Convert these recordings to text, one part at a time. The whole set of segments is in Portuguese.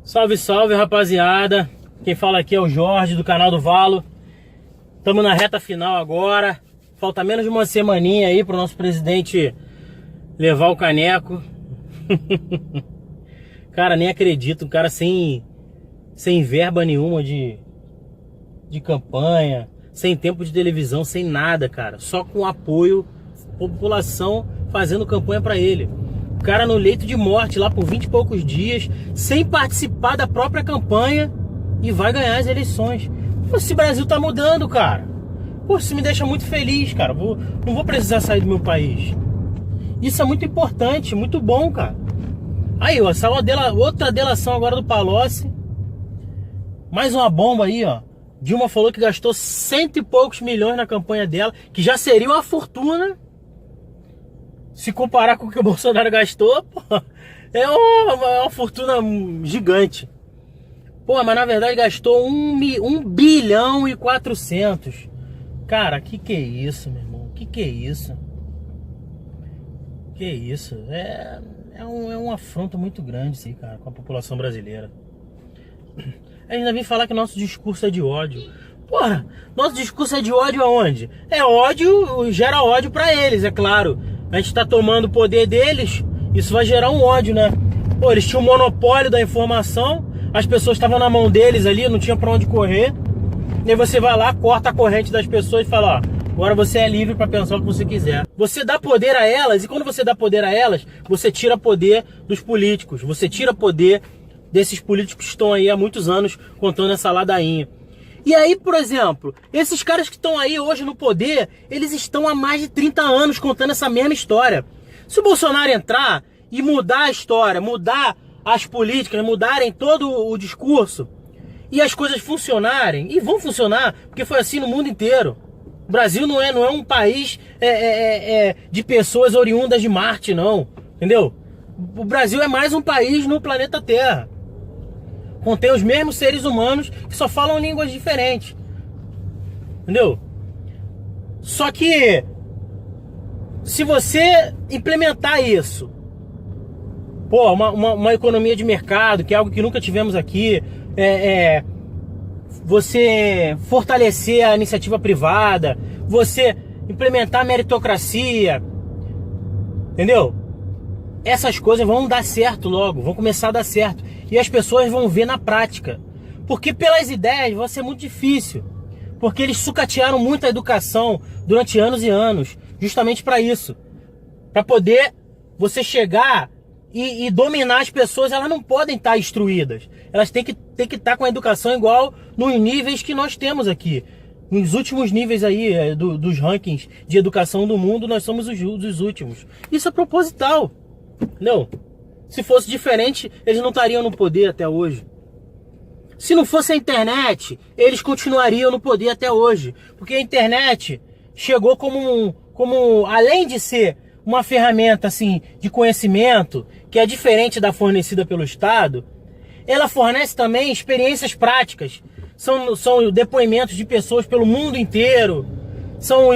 Salve, salve, rapaziada. Quem fala aqui é o Jorge, do canal do Valo. Estamos na reta final agora. Falta menos de uma semaninha aí para o nosso presidente levar o caneco. Cara, nem acredito. Um cara sem verba nenhuma de campanha, sem tempo de televisão, sem nada, cara. Só com apoio, população fazendo campanha para ele. O cara no leito de morte lá por 20 e poucos dias, sem participar da própria campanha, e vai ganhar as eleições. Pô, esse Brasil tá mudando, cara. Pô, isso me deixa muito feliz, cara. Não vou precisar sair do meu país. Isso é muito importante, muito bom, cara. Aí, ó, saiu outra delação agora do Palocci. Mais uma bomba aí, ó. Dilma falou que gastou 100 e poucos milhões na campanha dela, que já seria uma fortuna. Se comparar com o que o Bolsonaro gastou, pô, é uma fortuna gigante. Pô, mas na verdade gastou 1 bilhão e 400. Cara, que é isso, meu irmão? Que é isso? Que isso? É um afronto muito grande, sim, cara, com a população brasileira. Ainda vem falar que nosso discurso é de ódio. Porra, nosso discurso é de ódio aonde? É ódio, gera ódio pra eles, é claro. A gente tá tomando o poder deles, isso vai gerar um ódio, né? Pô, eles tinham o monopólio da informação, as pessoas estavam na mão deles ali, não tinha pra onde correr. E aí você vai lá, corta a corrente das pessoas e fala, ó, agora você é livre pra pensar o que você quiser. Você dá poder a elas, e quando você dá poder a elas, você tira poder dos políticos, você tira poder desses políticos que estão aí há muitos anos contando essa ladainha. E aí, por exemplo, esses caras que estão aí hoje no poder, eles estão há mais de 30 anos contando essa mesma história. Se o Bolsonaro entrar e mudar a história, mudar as políticas, mudarem todo o discurso, e as coisas funcionarem, e vão funcionar, porque foi assim no mundo inteiro. O Brasil não é um país de pessoas oriundas de Marte, não. Entendeu? O Brasil é mais um país no planeta Terra. Contém os mesmos seres humanos que só falam línguas diferentes. Entendeu? Só que se você implementar isso, pô, uma economia de mercado, que é algo que nunca tivemos aqui, você fortalecer a iniciativa privada, você implementar a meritocracia, entendeu? Essas coisas vão dar certo logo, vão começar a dar certo. E as pessoas vão ver na prática. Porque pelas ideias vai ser muito difícil. Porque eles sucatearam muito a educação durante anos e anos. Justamente para isso. Para poder você chegar e dominar as pessoas. Elas não podem estar instruídas. Elas têm que estar com a educação igual nos níveis que nós temos aqui. Nos últimos níveis aí dos rankings de educação do mundo, nós somos os últimos. Isso é proposital. Não. Se fosse diferente, eles não estariam no poder até hoje. Se não fosse a internet, eles continuariam no poder até hoje. Porque a internet chegou como além de ser uma ferramenta assim, de conhecimento, que é diferente da fornecida pelo Estado, ela fornece também experiências práticas. São depoimentos de pessoas pelo mundo inteiro. São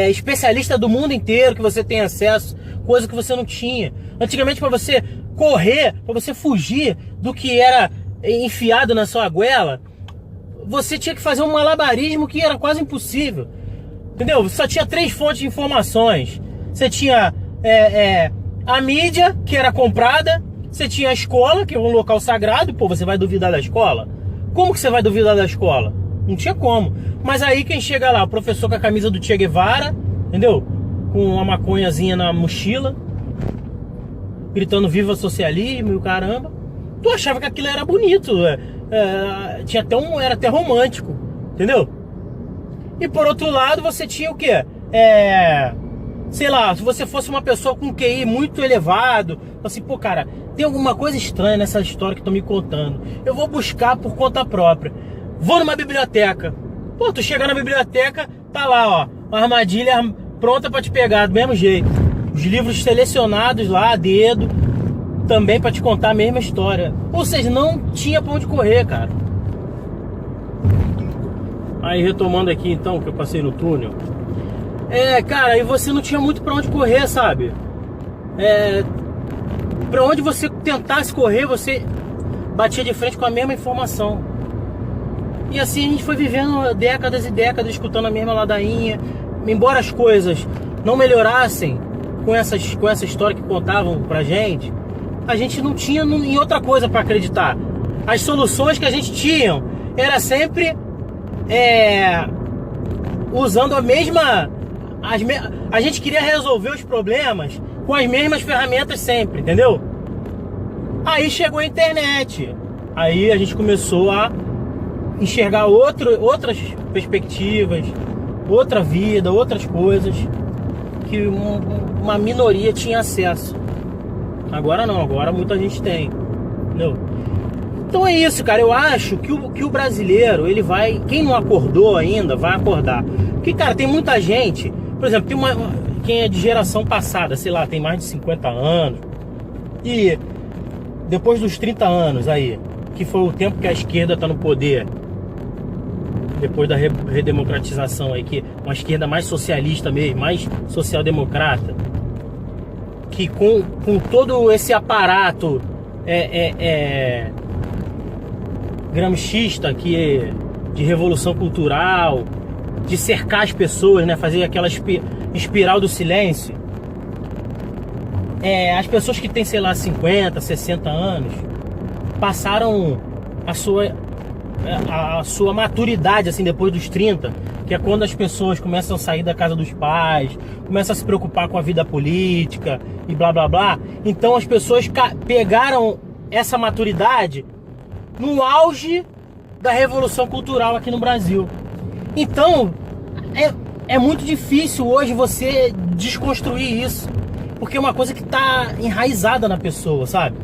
especialistas do mundo inteiro que você tem acesso, coisa que você não tinha. Antigamente, para você correr, para você fugir do que era enfiado na sua goela, você tinha que fazer um malabarismo que era quase impossível. Entendeu? Você só tinha 3 fontes de informações. Você tinha a mídia, que era comprada. Você tinha a escola, que é um local sagrado. Pô, você vai duvidar da escola? Como que você vai duvidar da escola? Não tinha como. Mas aí quem chega lá, o professor com a camisa do Che Guevara, entendeu? Com uma maconhazinha na mochila, gritando viva socialismo e o caramba. Tu achava que aquilo era bonito, tinha era até romântico, entendeu? E por outro lado você tinha o quê? Sei lá, se você fosse uma pessoa com QI muito elevado, assim, pô, cara, tem alguma coisa estranha nessa história que estão me contando. Eu vou buscar por conta própria. Vou numa biblioteca. Pô, tu chega na biblioteca, tá lá, ó, uma armadilha pronta pra te pegar do mesmo jeito. Os livros selecionados lá a dedo, também pra te contar a mesma história. Ou seja, não tinha pra onde correr, cara. Aí retomando aqui então, que eu passei no túnel. Cara, aí você não tinha muito pra onde correr, sabe? Pra onde você tentasse correr, você batia de frente com a mesma informação. E assim a gente foi vivendo décadas e décadas escutando a mesma ladainha. Embora as coisas não melhorassem com essa história que contavam pra gente, a gente não tinha em outra coisa para acreditar. As soluções que a gente tinha era sempre usando a mesma... A gente queria resolver os problemas com as mesmas ferramentas sempre, entendeu? Aí chegou a internet. Aí a gente começou a enxergar outras perspectivas, outra vida, outras coisas que uma minoria tinha acesso. Agora não, agora muita gente tem, entendeu? Então é isso, cara. Eu acho que o brasileiro, ele vai... Quem não acordou ainda, vai acordar. Porque, cara, tem muita gente... Por exemplo, quem é de geração passada, sei lá, tem mais de 50 anos. E depois dos 30 anos aí, que foi o tempo que a esquerda está no poder, depois da redemocratização aí, que uma esquerda mais socialista mesmo, mais social-democrata, que com todo esse aparato gramscista que de revolução cultural, de cercar as pessoas, né, fazer aquela espiral do silêncio. As pessoas que têm, sei lá, 50, 60 anos passaram a sua maturidade, assim, depois dos 30, que é quando as pessoas começam a sair da casa dos pais, começam a se preocupar com a vida política e blá blá blá. Então as pessoas pegaram essa maturidade no auge da revolução cultural aqui no Brasil. Então é muito difícil hoje você desconstruir isso, porque é uma coisa que está enraizada na pessoa, sabe?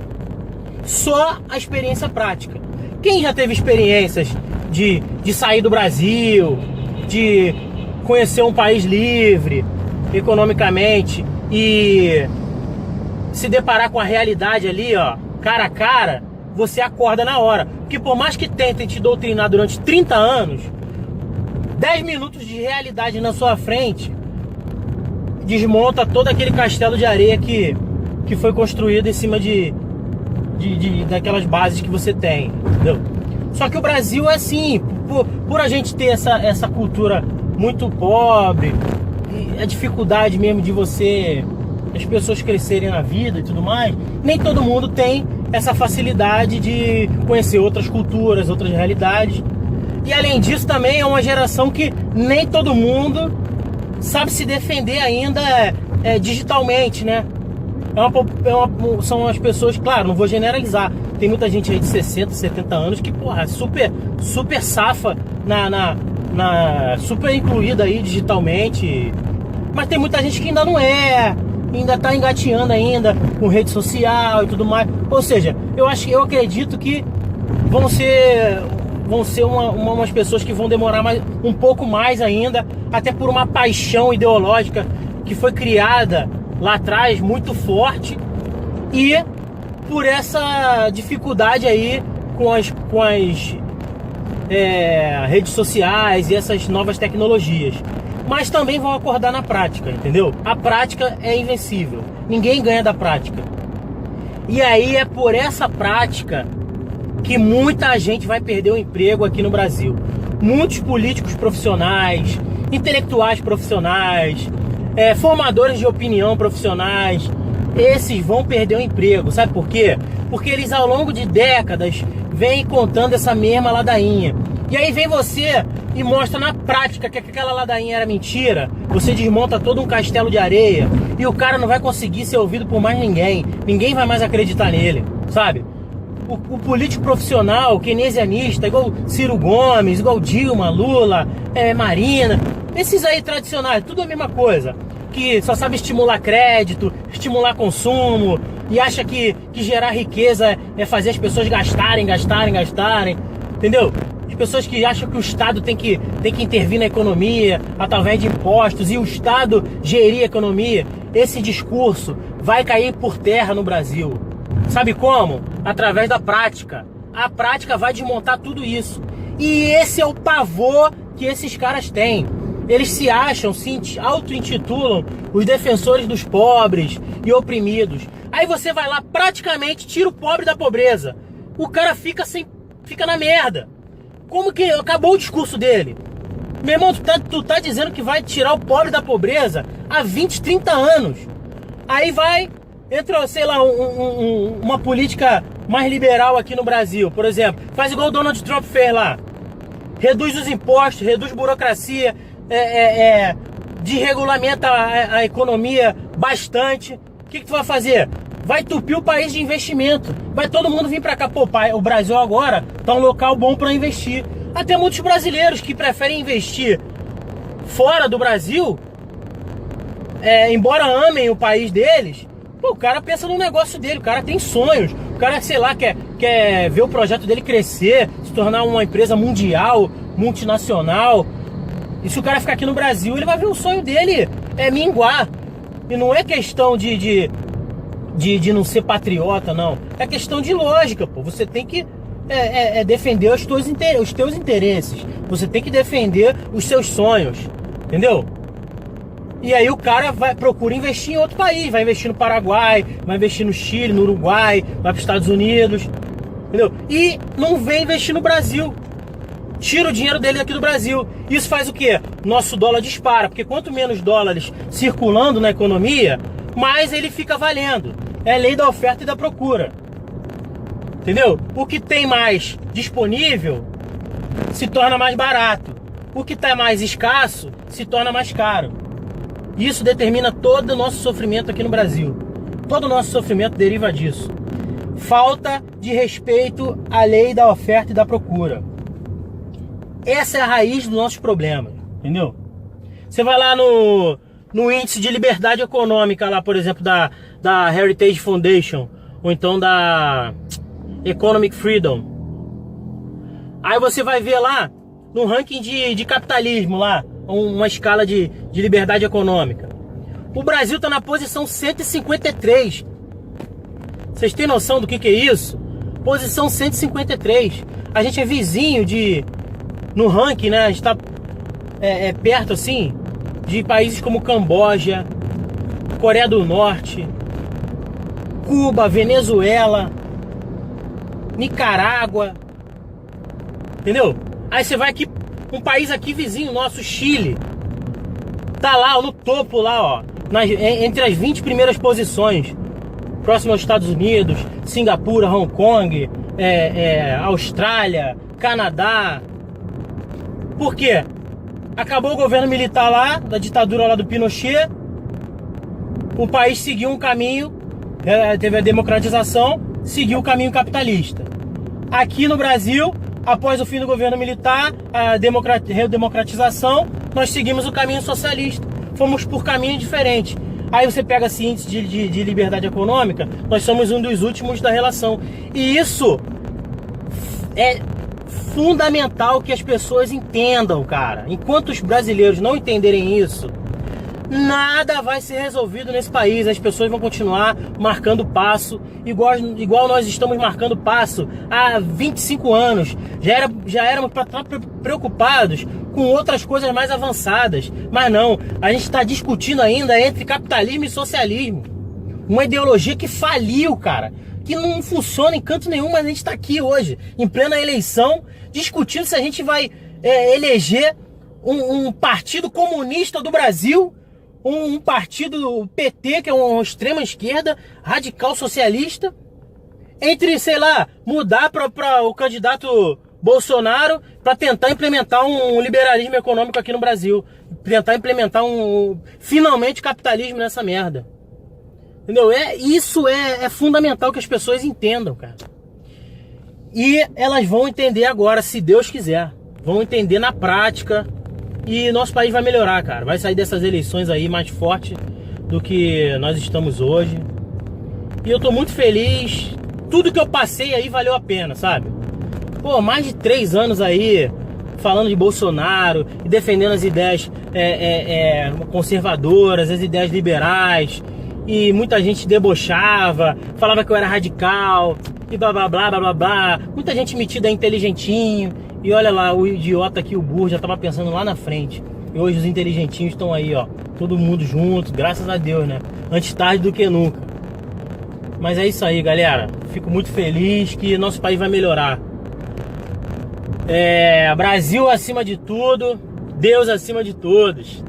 Só a experiência prática. Quem já teve experiências de sair do Brasil, de conhecer um país livre economicamente e se deparar com a realidade ali, ó, cara a cara, você acorda na hora. Porque por mais que tentem te doutrinar durante 30 anos, 10 minutos de realidade na sua frente desmonta todo aquele castelo de areia que foi construído em cima daquelas bases que você tem, entendeu? Só que o Brasil é assim, por a gente ter essa cultura muito pobre, a dificuldade mesmo de as pessoas crescerem na vida e tudo mais, nem todo mundo tem essa facilidade de conhecer outras culturas, outras realidades. E além disso também é uma geração que nem todo mundo sabe se defender ainda digitalmente, né? São as pessoas, claro, não vou generalizar. Tem muita gente aí de 60, 70 anos que, porra, super safa, super incluída aí digitalmente. Mas tem muita gente que ainda não ainda tá engateando ainda com rede social e tudo mais. Ou seja, eu acredito que vão ser umas pessoas que vão demorar um pouco mais ainda, até por uma paixão ideológica que foi criada lá atrás, muito forte, e por essa dificuldade aí com as redes sociais e essas novas tecnologias. Mas também vão acordar na prática, entendeu? A prática é invencível, ninguém ganha da prática. E aí é por essa prática que muita gente vai perder o emprego aqui no Brasil. Muitos políticos profissionais, intelectuais profissionais, formadores de opinião profissionais, esses vão perder o emprego. Sabe por quê? Porque eles ao longo de décadas vêm contando essa mesma ladainha. E aí vem você e mostra na prática que aquela ladainha era mentira. Você desmonta todo um castelo de areia e o cara não vai conseguir ser ouvido por mais ninguém. Ninguém vai mais acreditar nele, sabe? O político profissional, keynesianista, igual Ciro Gomes, igual Dilma, Lula, Marina, esses aí tradicionais, tudo a mesma coisa, que só sabe estimular crédito, estimular consumo, e acha que gerar riqueza é fazer as pessoas gastarem, entendeu? As pessoas que acham que o Estado tem que intervir na economia através de impostos e o Estado gerir a economia. Esse discurso vai cair por terra no Brasil. Sabe como? Através da prática. A prática vai desmontar tudo isso. E esse é o pavor que esses caras têm. Eles se acham, se auto-intitulam os defensores dos pobres e oprimidos. Aí você vai lá, praticamente tira o pobre da pobreza. o cara fica na merda. Como que acabou o discurso dele? Meu irmão, tu tá dizendo que vai tirar o pobre da pobreza há 20, 30 anos. Aí entra, sei lá, uma política mais liberal aqui no Brasil, por exemplo. Faz igual o Donald Trump fez lá. Reduz os impostos, reduz burocracia, desregulamenta a economia bastante. O que tu vai fazer? Vai entupir o país de investimento. Vai todo mundo vir pra cá. Pô, o Brasil agora tá um local bom pra investir. Até muitos brasileiros que preferem investir fora do Brasil, embora amem o país deles, pô, o cara pensa no negócio dele, o cara tem sonhos, o cara, sei lá, quer ver o projeto dele crescer, se tornar uma empresa mundial, multinacional. E se o cara ficar aqui no Brasil, ele vai ver o sonho dele minguar. E não é questão de não ser patriota, não. É questão de lógica, pô. Você tem que defender os teus interesses. Você tem que defender os seus sonhos. Entendeu? E aí o cara procura investir em outro país. Vai investir no Paraguai, vai investir no Chile, no Uruguai, vai para os Estados Unidos. Entendeu? E não vem investir no Brasil. Tira o dinheiro dele aqui do Brasil. Isso faz o quê? Nosso dólar dispara. Porque quanto menos dólares circulando na economia, mais ele fica valendo. É a lei da oferta e da procura. Entendeu? O que tem mais disponível se torna mais barato. O que está mais escasso se torna mais caro. Isso determina todo o nosso sofrimento aqui no Brasil. Todo o nosso sofrimento deriva disso. Falta de respeito à lei da oferta e da procura. Essa é a raiz dos nossos problemas. Entendeu? Você vai lá no índice de liberdade econômica lá, por exemplo, da Heritage Foundation, ou então da Economic Freedom. Aí você vai ver lá no ranking de capitalismo lá, uma escala de liberdade econômica. O Brasil está na posição 153. Vocês têm noção do que é isso? Posição 153. A gente é vizinho no ranking, né? A gente está perto assim de países como Camboja, Coreia do Norte, Cuba, Venezuela, Nicarágua. Entendeu? Aí você vai aqui, um país aqui vizinho nosso, Chile, tá lá no topo lá, ó, entre as 20 primeiras posições, próximo aos Estados Unidos, Singapura, Hong Kong, Austrália, Canadá. Por quê? Acabou o governo militar lá, da ditadura lá do Pinochet, o país seguiu um caminho, teve a democratização, seguiu o caminho capitalista. Aqui no Brasil, após o fim do governo militar, a redemocratização, nós seguimos o caminho socialista. Fomos por caminho diferente. Aí você pega esse índice de liberdade econômica, nós somos um dos últimos da relação. E isso é fundamental que as pessoas entendam, cara. Enquanto os brasileiros não entenderem isso, nada vai ser resolvido nesse país. As pessoas vão continuar marcando passo, igual nós estamos marcando passo há 25 anos. Já éramos para estar preocupados com outras coisas mais avançadas. Mas não, a gente está discutindo ainda entre capitalismo e socialismo. Uma ideologia que faliu, cara. Que não funciona em canto nenhum, mas a gente está aqui hoje, em plena eleição, discutindo se a gente vai eleger um partido comunista do Brasil, um partido PT, que é uma extrema esquerda, radical socialista, entre, sei lá, mudar para o candidato Bolsonaro para tentar implementar um liberalismo econômico aqui no Brasil, tentar implementar finalmente capitalismo nessa merda. Entendeu? Isso é fundamental que as pessoas entendam, cara. E elas vão entender agora, se Deus quiser. Vão entender na prática. E nosso país vai melhorar, cara. Vai sair dessas eleições aí mais forte do que nós estamos hoje. E eu tô muito feliz. Tudo que eu passei aí valeu a pena, sabe? Pô, mais de 3 anos aí falando de Bolsonaro e defendendo as ideias conservadoras, as ideias liberais. E muita gente debochava, falava que eu era radical, e blá blá blá blá blá blá. Muita gente metida inteligentinho. E olha lá, o idiota aqui, o burro, já tava pensando lá na frente. E hoje os inteligentinhos estão aí, ó, todo mundo junto, graças a Deus, né? Antes tarde do que nunca. Mas é isso aí, galera. Fico muito feliz que nosso país vai melhorar. Brasil acima de tudo, Deus acima de todos.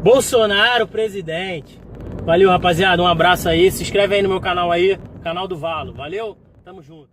Bolsonaro, presidente. Valeu, rapaziada. Um abraço aí. Se inscreve aí no meu canal aí, canal do Valo. Valeu? Tamo junto.